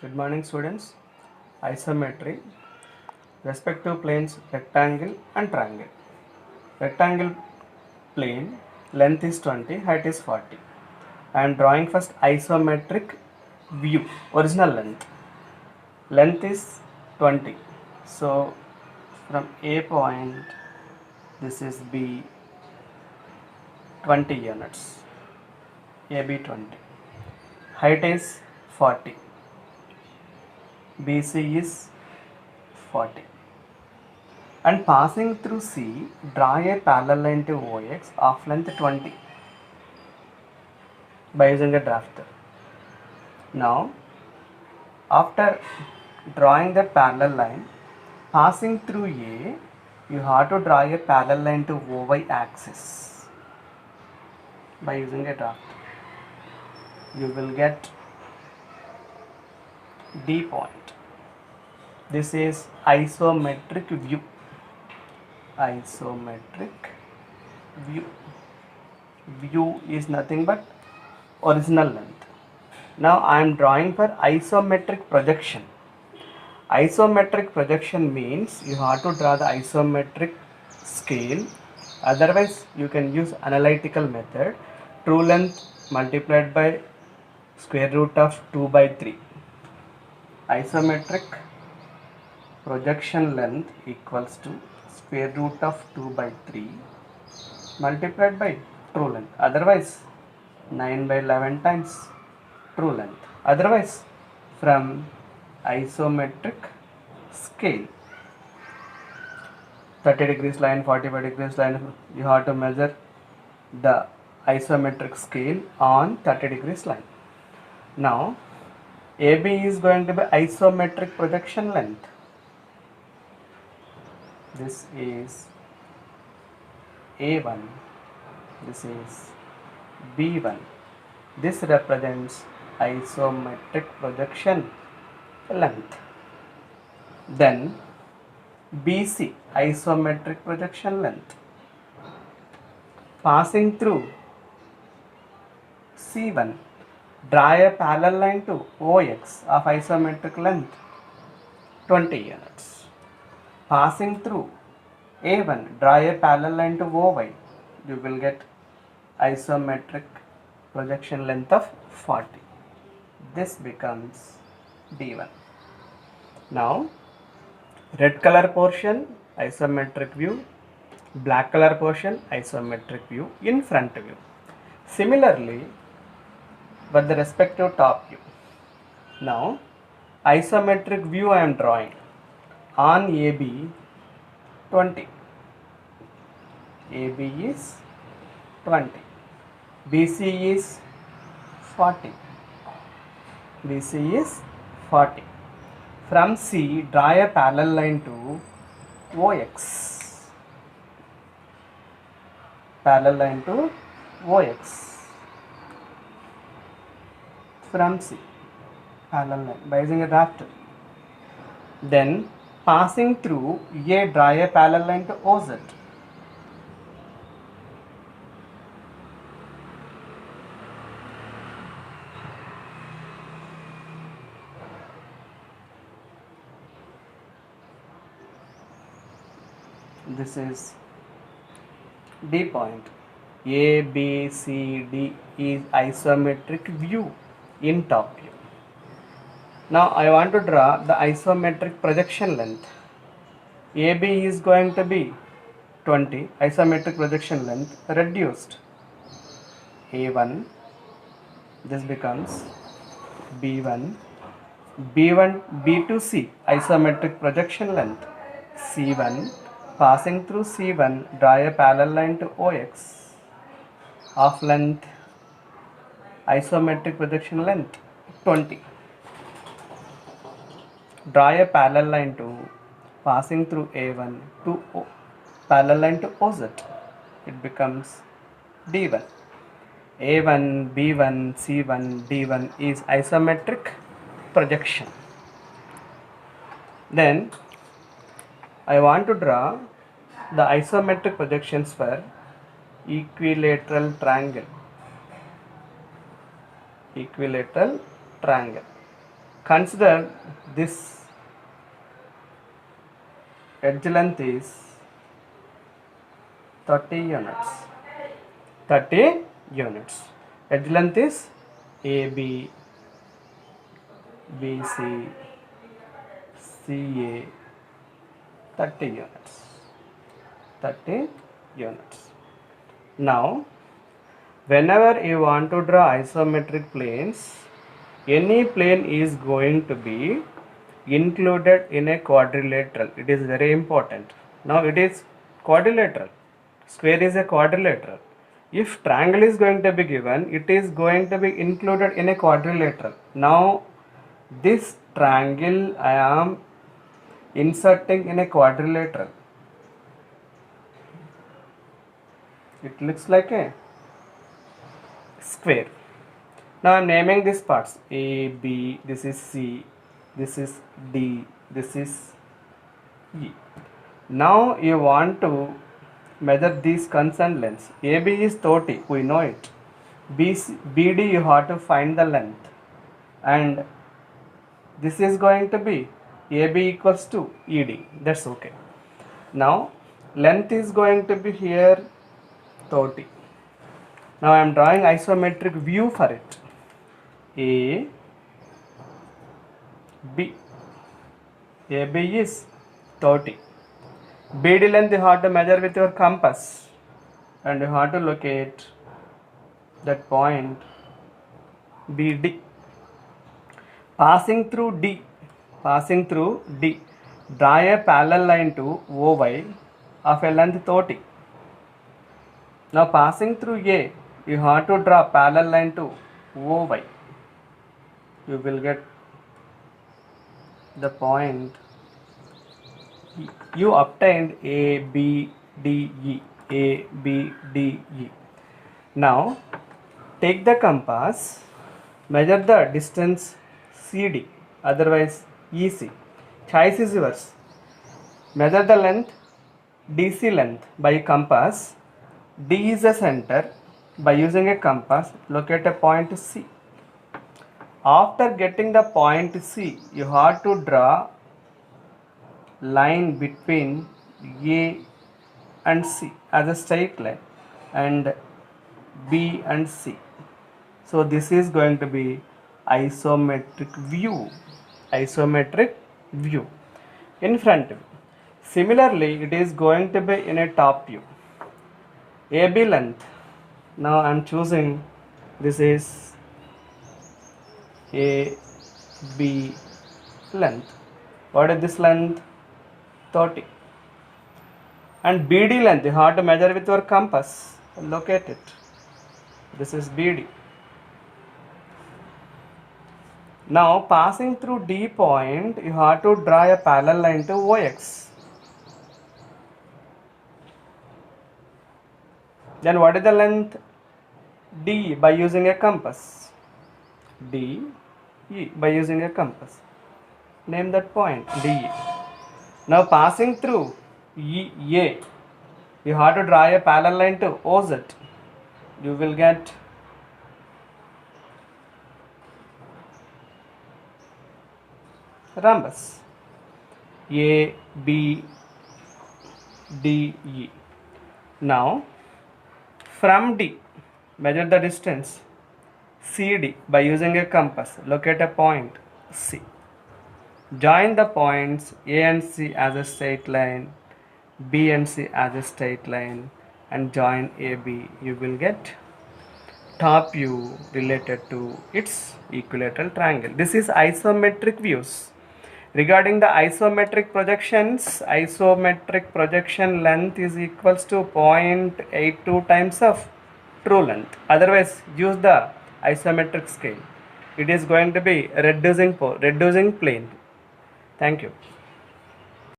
Good morning, students. Isometry, respective planes rectangle and triangle. Rectangle plane length is 20, height is 40. I am drawing first isometric view, original length. Length is 20. So from A point, this is B, 20 units. AB 20. Height is 40. BC is 40. And passing through C, draw a parallel line to OX of length 20 by using a drafter. Now, after drawing the parallel line, passing through A, you have to draw a parallel line to OY axis by using a drafter. You will get D point. This is isometric view. Isometric view. View is nothing but original length. Now I am drawing for isometric projection. Isometric projection means you have to draw the isometric scale. Otherwise you can use analytical method. True length multiplied by square root of 2 by 3. Isometric projection length equals to square root of 2 by 3 multiplied by true length. Otherwise 9 by 11 times true length. Otherwise from isometric scale, 30 degrees line, 45 degrees line, you have to measure the isometric scale on 30 degrees line. Now AB is going to be isometric projection length. This is A1, this is B1. This represents isometric projection length. Then BC, isometric projection length. Passing through C1, draw a parallel line to OX of isometric length 20 units. Passing through A1, draw a parallel line to OY. You will get isometric projection length of 40. This becomes D1. Now, red color portion isometric view, black color portion isometric view in front view. Similarly, with the respective top view. Now, isometric view I am drawing on AB 20. AB is 20. BC is 40. BC is 40. From C, draw a parallel line to OX. Parallel line to OX. From C, parallel line by using a drafter. Then passing through A, draw a parallel line to OZ. This is D point. A, B, C, D is isometric view in top view. Now I want to draw the isometric projection length. AB is going to be 20, isometric projection length reduced. A1, this becomes B1, B1, B to C, isometric projection length. C1, passing through C1, draw a parallel line to OX of length, isometric projection length 20. Draw a parallel line to passing through A1 to parallel line to OZ. It becomes D1. A1, B1, C1, D1 is isometric projection. Then I want to draw the isometric projections for equilateral triangle. Equilateral triangle. consider this edge length is 30 units. 30 units. Edge length is AB, BC, CA, 30 units. 30 units. Now, whenever you want to draw isometric planes, any plane is going to be included in a quadrilateral. It is very important. Now it is quadrilateral. Square is a quadrilateral. If triangle is going to be given, it is going to be included in a quadrilateral. Now this triangle I am inserting in a quadrilateral. It looks like a square. Now I am naming these parts A, B, this is C, this is D, this is E. Now you want to measure these concerned lengths. AB is 30, we know it. BD you have to find the length, and this is going to be AB equals to ED. That's okay. Now length is going to be here 30. Now I am drawing isometric view for it. A, B. AB is 30. BD length you have to measure with your compass, and you have to locate that point BD. Passing through D, draw a parallel line to OY of a length 30. Now passing through A, you have to draw parallel line to OY. You will get the point. You obtained ABDE. Now take the compass, measure the distance CD, otherwise EC. Choice is yours. Measure the length, DC length by compass. D is the center. By using a compass, locate a point C. After getting the point C, you have to draw line between A and C as a straight line, and B and C. So this is going to be isometric view. In front view. Similarly, it is going to be in a top view. AB length. Now I am choosing, this is AB length. What is this length? 30. And BD length you have to measure with your compass. Locate it. This is BD. Now passing through D point, you have to draw a parallel line to OX. Then what is the length? D by using a compass. DE by using a compass. Name that point DE. Now passing through EA, you have to draw a parallel line to OZ. You will get rhombus. ABDE. Now from D, measure the distance CD by using a compass. Locate a point C. Join the points A and C as a straight line, B and C as a straight line, and join AB. You will get top view related to its equilateral triangle. This is isometric views. Regarding the isometric projections, isometric projection length is equals to 0.82 times of true length. Otherwise, use the isometric scale. It is going to be reducing plane. Thank you.